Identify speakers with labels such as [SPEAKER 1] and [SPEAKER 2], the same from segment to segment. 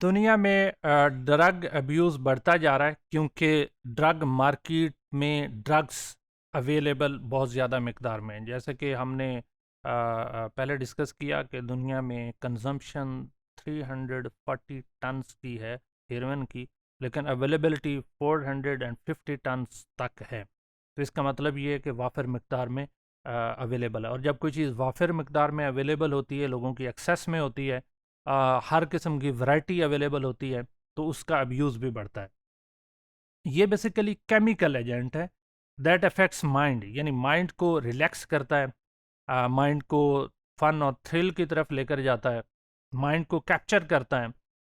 [SPEAKER 1] दुनिया में drug abuse बढ़ता जा रहा है क्योंकि ड्रग मार्केट में ड्रग्स अवेलेबल बहुत ज़्यादा मिकदार में हैं। जैसे कि हमने पहले डिस्कस किया कि दुनिया में कंजम्पशन 340 टन्स की है हेरोइन की, लेकिन अवेलेबिलिटी 450 टन्स तक है। तो इसका मतलब ये है कि वाफिर मिकदार में अवेलेबल है, और जब कोई चीज़ वाफिर मिकदार में अवेलेबल होती है, लोगों की एक्सेस में होती है, हर किस्म की वैरायटी अवेलेबल होती है, तो उसका अब्यूज़ भी बढ़ता है। ये बेसिकली केमिकल एजेंट है दैट अफेक्ट्स माइंड, यानी माइंड को रिलैक्स करता है, माइंड को फन और थ्रिल की तरफ लेकर जाता है, माइंड को कैप्चर करता है,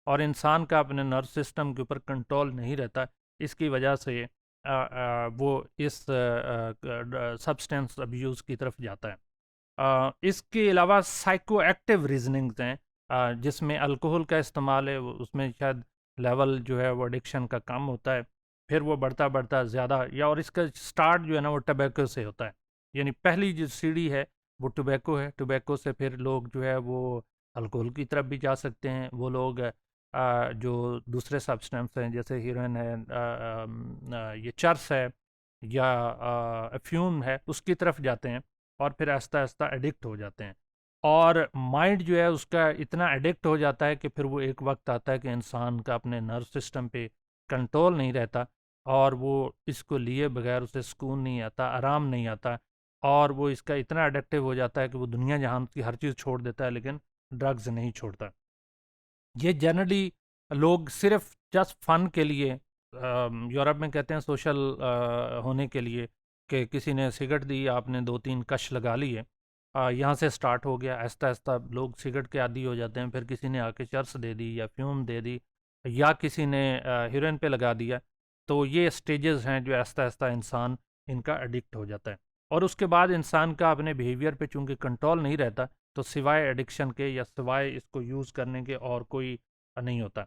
[SPEAKER 1] और इंसान का अपने नर्व सिस्टम के ऊपर कंट्रोल नहीं रहता। इसकी वजह से वो इस सब्सटेंस अब्यूज़ की तरफ जाता है। इसके अलावा साइको एक्टिव रीजनिंग्स हैं, जिसमें अल्कोहल का इस्तेमाल है, उसमें शायद लेवल जो है वो एडिक्शन का कम होता है, फिर वो बढ़ता बढ़ता ज़्यादा, या और इसका स्टार्ट जो है ना वो टबैको से होता है। यानी पहली जो सीढ़ी है वो टबैको है, टबैको से फिर लोग जो है वो अल्कोहल की तरफ भी जा सकते हैं। वो लोग जो दूसरे सब्सटेंस हैं जैसे हीरोइन है, ये चर्स है, या अफ्यूम है, उसकी तरफ जाते हैं, और फिर आहिस्ता आहिस्ता एडिक्ट हो जाते हैं। और माइंड जो है उसका इतना एडिक्ट हो जाता है कि फिर वो एक वक्त आता है कि इंसान का अपने नर्व सिस्टम पे कंट्रोल नहीं रहता, और वो इसको लिए बगैर उसे सुकून नहीं आता, आराम नहीं आता, और वो इसका इतना एडिक्टिव हो जाता है कि वो दुनिया जहान की हर चीज़ छोड़ देता है, लेकिन ड्रग्स नहीं छोड़ता। ये जनरली लोग सिर्फ जस्ट फन के लिए, यूरोप में कहते हैं सोशल होने के लिए, कि किसी ने सिगरेट दी, आपने दो तीन कश लगा लिए, यहाँ से स्टार्ट हो गया, आहिस्ता आहिस्ता लोग सिगरेट के आदी हो जाते हैं, फिर किसी ने आके चर्स दे दी या फ्यूम दे दी, या किसी ने हीरोइन पे लगा दिया। तो ये स्टेजेस हैं जो आहिस्ता आहिस्ता इंसान इनका एडिक्ट हो जाता है, और उसके बाद इंसान का अपने बिहेवियर पे चूंकि कंट्रोल नहीं रहता, तो सिवाय एडिक्शन के या सिवाय इसको यूज़ करने के और कोई नहीं होता।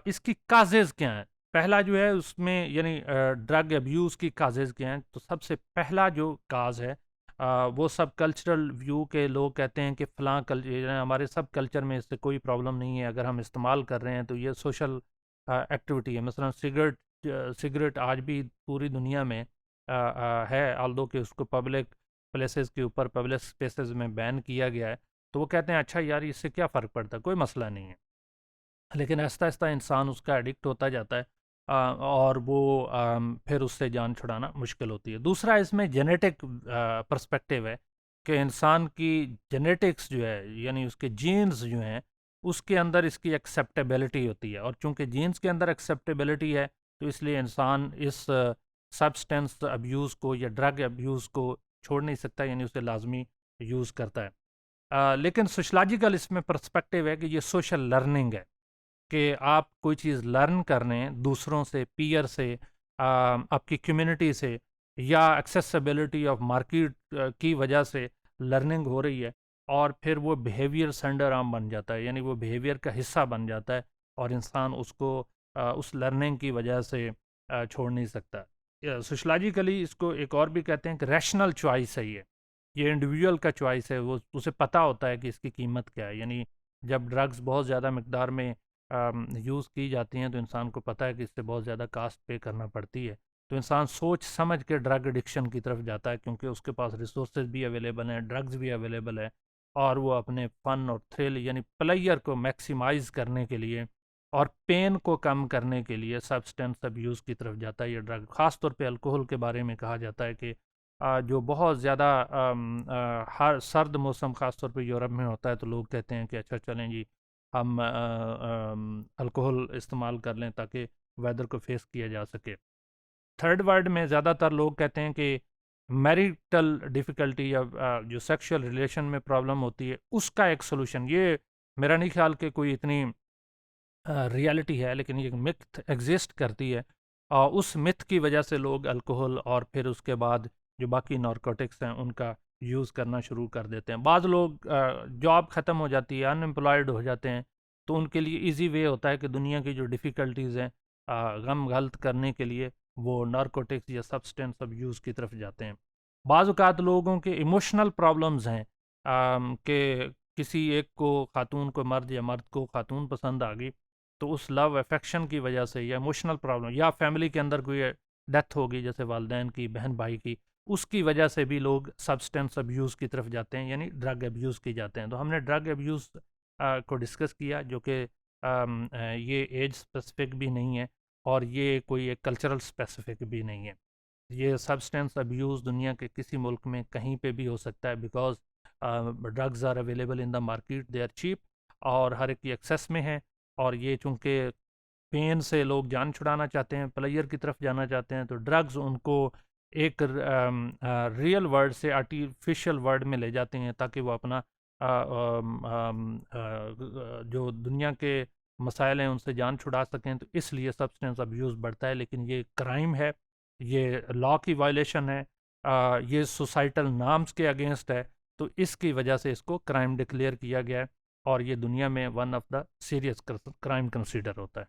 [SPEAKER 1] इसकी काजेज़ क्या हैं? पहला जो है उसमें, यानी ड्रग अब्यूज़ की काजेज़ क्या हैं? तो सबसे पहला जो काज़ है, वो सब कल्चरल व्यू के लोग कहते हैं कि फ़लाँ हमारे सब कल्चर में इससे कोई प्रॉब्लम नहीं है, अगर हम इस्तेमाल कर रहे हैं तो ये सोशल एक्टिविटी है। मसलन सिगरेट आज भी पूरी दुनिया में है, ऑल्दो कि उसको पब्लिक प्लेसेस के ऊपर, पब्लिक स्पेसेस में बैन किया गया है। तो वो कहते हैं अच्छा यार इससे क्या फ़र्क पड़ता है, कोई मसला नहीं है। लेकिन आहिस्ता-आहिस्ता इंसान उसका एडिक्ट होता जाता है, और वो फिर उससे जान छुड़ाना मुश्किल होती है। दूसरा इसमें जेनेटिक पर्सपेक्टिव है कि इंसान की जेनेटिक्स जो है, यानी उसके जीन्स जो हैं, उसके अंदर इसकी एक्सेप्टेबिलिटी होती है, और चूँकि जीन्स के अंदर एक्सेप्टेबिलिटी है, तो इसलिए इंसान इस सब्सटेंस अब्यूज़ को या ड्रग अब्यूज़ को छोड़ नहीं सकता, यानी उसे लाज़मी यूज़ करता है। लेकिन सोशलॉजिकल इसमें पर्सपेक्टिव है कि ये सोशल लर्निंग है, कि आप कोई चीज़ लर्न कर रहे हैं दूसरों से, पीयर से, आपकी कम्युनिटी से, या एक्सेसिबिलिटी ऑफ मार्केट की वजह से लर्निंग हो रही है, और फिर वो बिहेवियर सेंडर आर्म बन जाता है, यानी वो बिहेवियर का हिस्सा बन जाता है, और इंसान उसको उस लर्निंग की वजह से छोड़ नहीं सकता। सोशलॉजिकली इसको एक और भी कहते हैं कि रैशनल चॉइस है ये इंडिविजुअल का चॉइस है, वो उसे पता होता है कि इसकी कीमत क्या है। यानी जब ड्रग्स बहुत ज़्यादा मकदार में यूज़ की जाती हैं, तो इंसान को पता है कि इससे बहुत ज़्यादा कास्ट पे करना पड़ती है, तो इंसान सोच समझ के ड्रग एडिक्शन की तरफ जाता है, क्योंकि उसके पास रिसोर्सेज भी अवेलेबल हैं, ड्रग्स भी अवेलेबल है, और वो अपने फ़न और थ्रिल यानी प्लेयर को मैक्सिमाइज़ करने के लिए और पेन को कम करने के लिए सब्सटेंस अब्यूज़ की तरफ जाता है ये ड्रग। ख़ास तौर पे अल्कोहल के बारे में कहा जाता है कि जो बहुत ज़्यादा हर सर्द मौसम ख़ास तौर पे यूरोप में होता है, तो लोग कहते हैं कि अच्छा चलें जी, हम अल्कोहल इस्तेमाल कर लें ताकि वेदर को फेस किया जा सके। थर्ड वर्ल्ड में ज़्यादातर लोग कहते हैं कि मैरिटल डिफ़िकल्टी या जो सेक्सुअल रिलेशन में प्रॉब्लम होती है, उसका एक सॉल्यूशन, ये मेरा नहीं ख्याल कि कोई इतनी रियलिटी है, लेकिन ये मिथ एग्जिस्ट करती है, और उस मिथ की वजह से लोग अल्कोहल और फिर उसके बाद जो बाकी नारकोटिक्स हैं उनका यूज़ करना शुरू कर देते हैं। बाज़ लोग जॉब ख़त्म हो जाती है, अनएम्प्लॉयड हो जाते हैं, तो उनके लिए इजी वे होता है कि दुनिया की जो डिफ़िकल्टीज़ हैं गम गलत करने के लिए वो नारकोटिक्स या सब्सटेंस अब्यूज़ की तरफ जाते हैं। बाज़ औक़ात लोगों के इमोशनल प्रॉब्लम्स हैं, कि किसी एक को खातून को मर्द या मर्द को खातून पसंद आ गई, तो उस लव अफेक्शन की वजह से या इमोशनल प्रॉब्लम या फैमिली के अंदर कोई डेथ होगी जैसे वालदेन की, बहन भाई की, उसकी वजह से भी लोग सब्सटेंस अब्यूज़ की तरफ जाते हैं, यानी ड्रग अब्यूज़ की जाते हैं। तो हमने ड्रग अब्यूज़ को डिस्कस किया, जो कि ये एज स्पेसिफिक भी नहीं है और ये कोई एक कल्चरल स्पेसिफिक भी नहीं है। ये सब्सटेंस अब्यूज़ दुनिया के किसी मुल्क में कहीं पे भी हो सकता है, because drugs are available in the market, they are cheap और हर एक की एक्सेस में है। और ये चूँकि पेन से लोग जान छुड़ाना चाहते हैं, प्लेयर की तरफ जाना चाहते हैं, तो ड्रग्स उनको एक रियल वर्ल्ड से आर्टिफिशियल वर्ल्ड में ले जाते हैं, ताकि वो अपना जो दुनिया के मसाइल हैं उनसे जान छुड़ा सकें। तो इसलिए सब्सटेंस अब्यूज़ बढ़ता है, लेकिन ये क्राइम है, ये लॉ की वायलेशन है, ये सोसाइटल नॉर्म्स के अगेंस्ट है। तो इसकी वजह से इसको क्राइम डिक्लेयर किया गया है और ये दुनिया में one of the serious crime consider होता है।